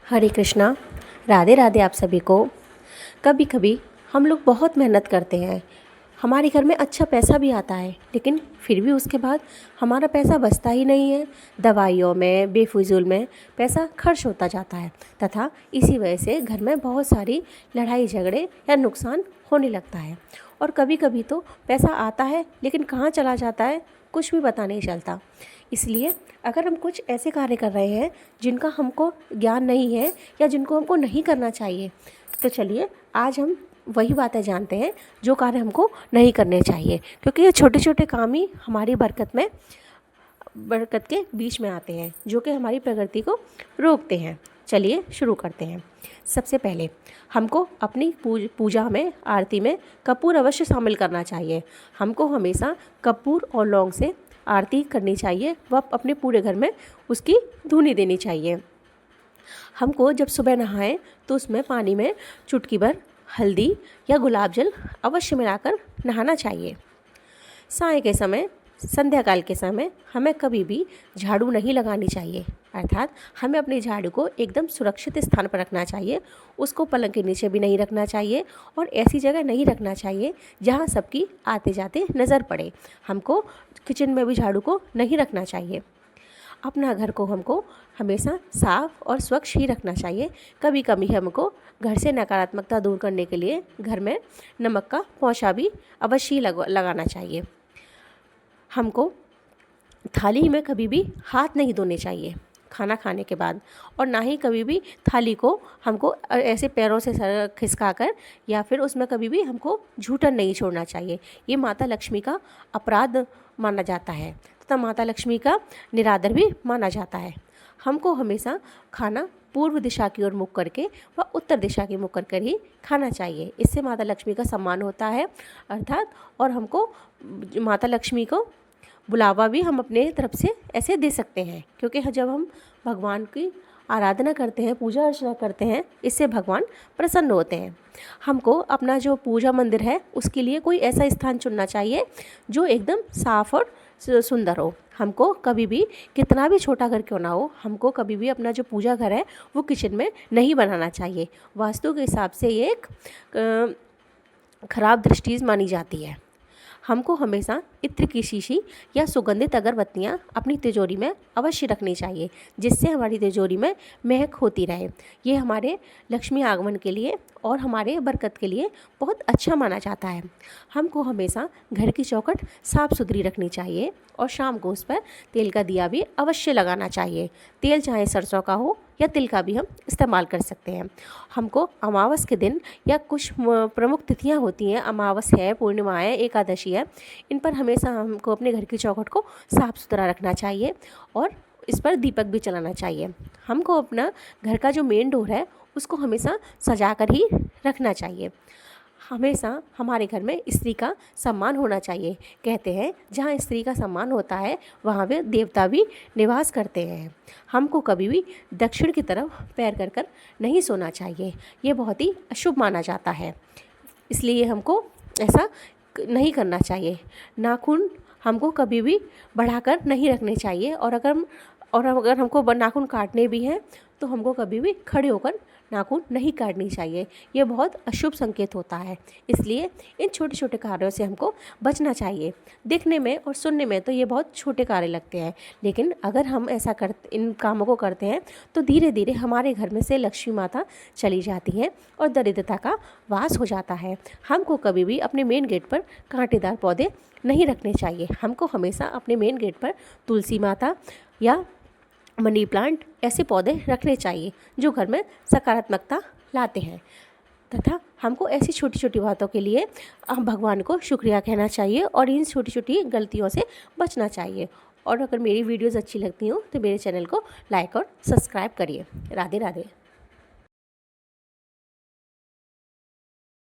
हरे कृष्णा। राधे राधे आप सभी को। कभी कभी हम लोग बहुत मेहनत करते हैं, हमारे घर में अच्छा पैसा भी आता है, लेकिन फिर भी उसके बाद हमारा पैसा बचता ही नहीं है। दवाइयों में, बेफिजूल में पैसा खर्च होता जाता है तथा इसी वजह से घर में बहुत सारी लड़ाई झगड़े या नुकसान होने लगता है। और कभी कभी तो पैसा आता है लेकिन कहाँ चला जाता है कुछ भी पता नहीं चलता। इसलिए अगर हम कुछ ऐसे कार्य कर रहे हैं जिनका हमको ज्ञान नहीं है या जिनको हमको नहीं करना चाहिए, तो चलिए आज हम वही बातें जानते हैं जो कार्य हमको नहीं करने चाहिए, क्योंकि ये छोटे छोटे काम ही हमारी बरकत के बीच में आते हैं जो कि हमारी प्रगति को रोकते हैं। चलिए शुरू करते हैं। सबसे पहले हमको अपनी पूजा में, आरती में कपूर अवश्य शामिल करना चाहिए। हमको हमेशा कपूर और लौंग से आरती करनी चाहिए व अपने पूरे घर में उसकी धूनी देनी चाहिए। हमको जब सुबह नहाएं तो उसमें पानी में चुटकी भर हल्दी या गुलाब जल अवश्य मिलाकर नहाना चाहिए। साय के समय, संध्या काल के समय हमें कभी भी झाड़ू नहीं लगानी चाहिए, अर्थात हमें अपनी झाड़ू को एकदम सुरक्षित स्थान पर रखना चाहिए। उसको पलंग के नीचे भी नहीं रखना चाहिए और ऐसी जगह नहीं रखना चाहिए जहाँ सबकी आते जाते नज़र पड़े। हमको किचन में भी झाड़ू को नहीं रखना चाहिए। अपना घर को हमको हमेशा साफ और स्वच्छ ही रखना चाहिए। कभी कभी हमको घर से नकारात्मकता दूर करने के लिए घर में नमक का पोंछा भी अवश्य ही लगाना चाहिए। हमको थाली में कभी भी हाथ नहीं धोने चाहिए खाना खाने के बाद, और ना ही कभी भी थाली को हमको ऐसे पैरों से खिसका कर या फिर उसमें कभी भी हमको झूठन नहीं छोड़ना चाहिए। ये माता लक्ष्मी का अपराध माना जाता है तथा माता लक्ष्मी का निरादर भी माना जाता है। हमको हमेशा खाना पूर्व दिशा की ओर मुख करके व उत्तर दिशा की मुख कर ही खाना चाहिए। इससे माता लक्ष्मी का सम्मान होता है अर्थात, और हमको माता लक्ष्मी को बुलावा भी हम अपने तरफ से ऐसे दे सकते हैं, क्योंकि जब हम भगवान की आराधना करते हैं, पूजा अर्चना करते हैं, इससे भगवान प्रसन्न होते हैं। हमको अपना जो पूजा मंदिर है उसके लिए कोई ऐसा स्थान चुनना चाहिए जो एकदम साफ और सुंदर हो। हमको कभी भी, कितना भी छोटा घर क्यों ना हो, हमको कभी भी अपना जो पूजा घर है वो किचन में नहीं बनाना चाहिए। वास्तु के हिसाब से ये एक खराब दृष्टि मानी जाती है। हमको हमेशा इत्र की शीशी या सुगंधित अगरबत्तियाँ अपनी तिजोरी में अवश्य रखनी चाहिए, जिससे हमारी तिजोरी में महक होती रहे। ये हमारे लक्ष्मी आगमन के लिए और हमारे बरकत के लिए बहुत अच्छा माना जाता है। हमको हमेशा घर की चौखट साफ़ सुथरी रखनी चाहिए और शाम को उस पर तेल का दिया भी अवश्य लगाना चाहिए। तेल चाहे सरसों का हो या तिल का भी हम इस्तेमाल कर सकते हैं। हमको अमावस के दिन या कुछ प्रमुख तिथियां होती हैं, अमावस है, पूर्णिमा है, एकादशी है, इन पर हमेशा हमको अपने घर की चौखट को साफ़ सुथरा रखना चाहिए और इस पर दीपक भी जलाना चाहिए। हमको अपना घर का जो मेन डोर है उसको हमेशा सजा कर ही रखना चाहिए। हमेशा हमारे घर में स्त्री का सम्मान होना चाहिए। कहते हैं जहाँ स्त्री का सम्मान होता है वहाँ पे देवता भी निवास करते हैं। हमको कभी भी दक्षिण की तरफ पैर कर कर नहीं सोना चाहिए, ये बहुत ही अशुभ माना जाता है, इसलिए हमको ऐसा नहीं करना चाहिए। नाखून हमको कभी भी बढ़ाकर नहीं रखने चाहिए, और अगर हमको नाखून काटने भी हैं तो हमको कभी भी खड़े होकर नाखून नहीं काटनी चाहिए। ये बहुत अशुभ संकेत होता है, इसलिए इन छोटे छोटे कार्यों से हमको बचना चाहिए। देखने में और सुनने में तो ये बहुत छोटे कार्य लगते हैं, लेकिन अगर हम इन कामों को करते हैं तो धीरे धीरे हमारे घर में से लक्ष्मी माता चली जाती है और दरिद्रता का वास हो जाता है। हमको कभी भी अपने मेन गेट पर कांटेदार पौधे नहीं रखने चाहिए। हमको हमेशा अपने मेन गेट पर तुलसी माता या मनी प्लांट ऐसे पौधे रखने चाहिए जो घर में सकारात्मकता लाते हैं, तथा हमको ऐसी छोटी छोटी बातों के लिए भगवान को शुक्रिया कहना चाहिए और इन छोटी छोटी गलतियों से बचना चाहिए। और अगर मेरी वीडियोज़ अच्छी लगती हो तो मेरे चैनल को लाइक और सब्सक्राइब करिए। राधे राधे।